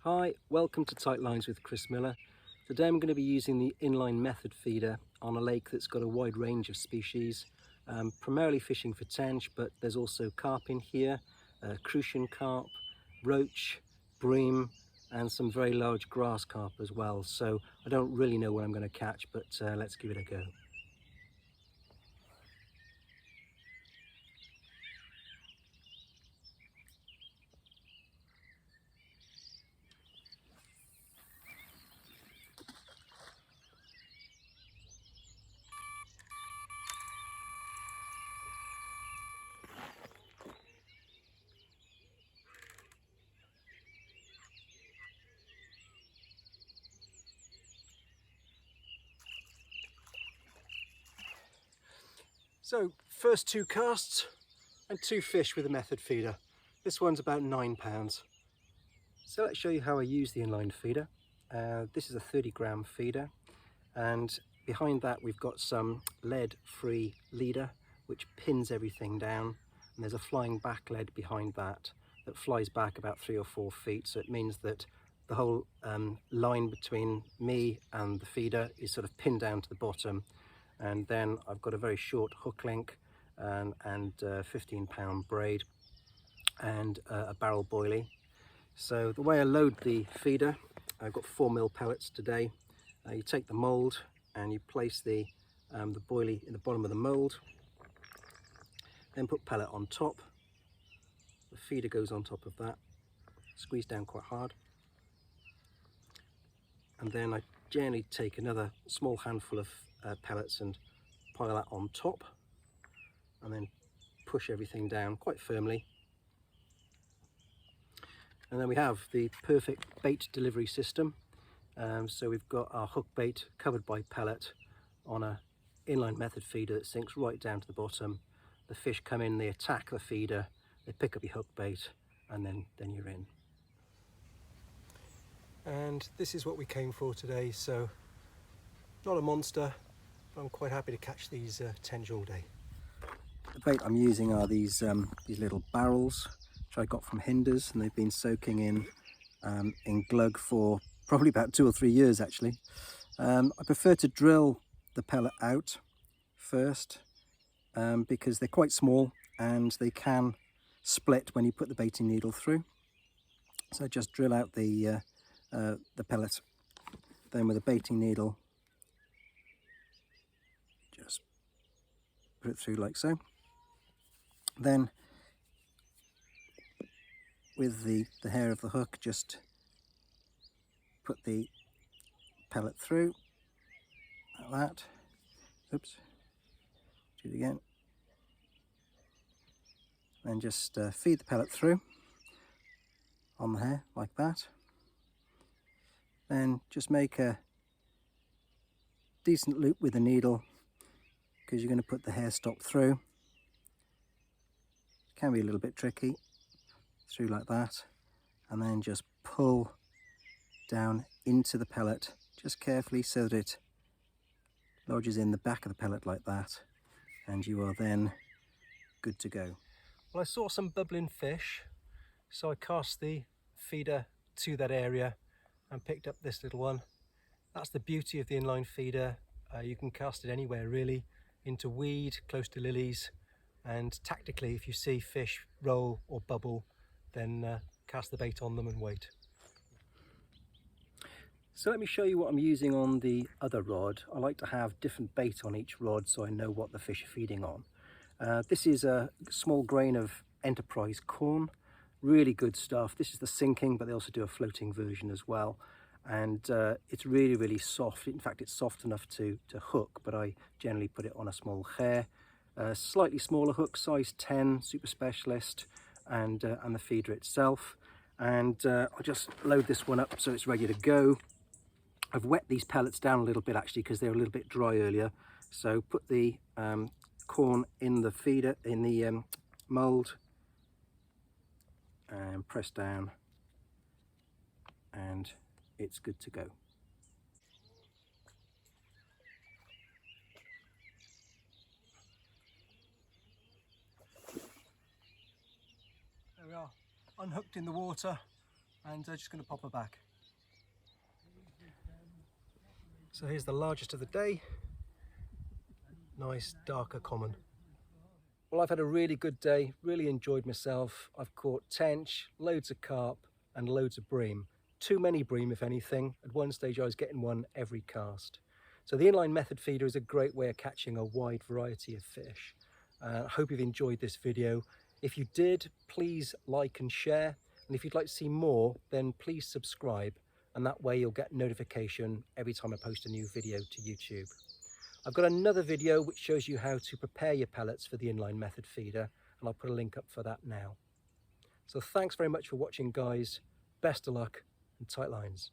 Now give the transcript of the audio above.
Hi, welcome to Tight Lines with Chris Miller. Today I'm going to be using the Inline method feeder on a lake that's got a wide range of species, primarily fishing for tench, but there's also carp in here, crucian carp, roach, bream, and some very large grass carp as well. So I don't really know what I'm going to catch, but let's give it a go. So first two casts and two fish with a method feeder. This one's about £9. So let's show you how I use the inline feeder. This is a 30-gram feeder, and behind that we've got some lead-free leader which pins everything down, and there's a flying back lead behind that that flies back about 3 or 4 feet, so it means that the whole line between me and the feeder is sort of pinned down to the bottom. And then I've got a very short hook link and 15-pound braid and a barrel boilie. So the way I load the feeder, I've got 4mm pellets today. You take the mould and you place the boilie in the bottom of the mould, then put pellet on top. The feeder goes on top of that, squeeze down quite hard, and then I generally take another small handful of pellets and pile that on top, and then push everything down quite firmly. And then we have the perfect bait delivery system. So we've got our hook bait covered by pellet on a inline method feeder that sinks right down to the bottom. The fish come in, they attack the feeder, they pick up your hook bait, and then you're in. And this is what we came for today. So not a monster, but I'm quite happy to catch these tench all day. The bait I'm using are these little barrels which I got from Hinders, and they've been soaking in glug for probably about 2 or 3 years actually. I prefer to drill the pellet out first because they're quite small and they can split when you put the baiting needle through. So just drill out the pellet, then with a baiting needle just put it through like so. Then with the hair of the hook, just put the pellet through like that. Oops, do it again. Then just feed the pellet through on the hair like that. Then just make a decent loop with the needle because you're going to put the hair stop through. It can be a little bit tricky. Through like that, and then just pull down into the pellet just carefully so that it lodges in the back of the pellet like that, and you are then good to go. Well, I saw some bubbling fish, so I cast the feeder to that area and picked up this little one. That's the beauty of the inline feeder. You can cast it anywhere really, into weed, close to lilies, and tactically if you see fish roll or bubble, then cast the bait on them and wait. So let me show you what I'm using on the other rod. I like to have different bait on each rod so I know what the fish are feeding on. This is a small grain of Enterprise corn, really good stuff. This is the sinking, but they also do a floating version as well. And it's really, really soft. In fact, it's soft enough to hook, but I generally put it on a small hair. Slightly smaller hook, size 10, super specialist, and the feeder itself. And I'll just load this one up so it's ready to go. I've wet these pellets down a little bit actually because they were a little bit dry earlier. So put the corn in the feeder, in the mould, and press down, and it's good to go. There we are, unhooked in the water, and I'm just going to pop her back. So here's the largest of the day. Nice darker common. Well, I've had a really good day, really enjoyed myself. I've caught tench, loads of carp and loads of bream. Too many bream if anything. At one stage I was getting one every cast. So the inline method feeder is a great way of catching a wide variety of fish. I hope you've enjoyed this video. If you did, please like and share. And if you'd like to see more, then please subscribe. And that way you'll get notification every time I post a new video to YouTube. I've got another video which shows you how to prepare your pellets for the inline method feeder, and I'll put a link up for that now. So thanks very much for watching, guys. Best of luck and tight lines.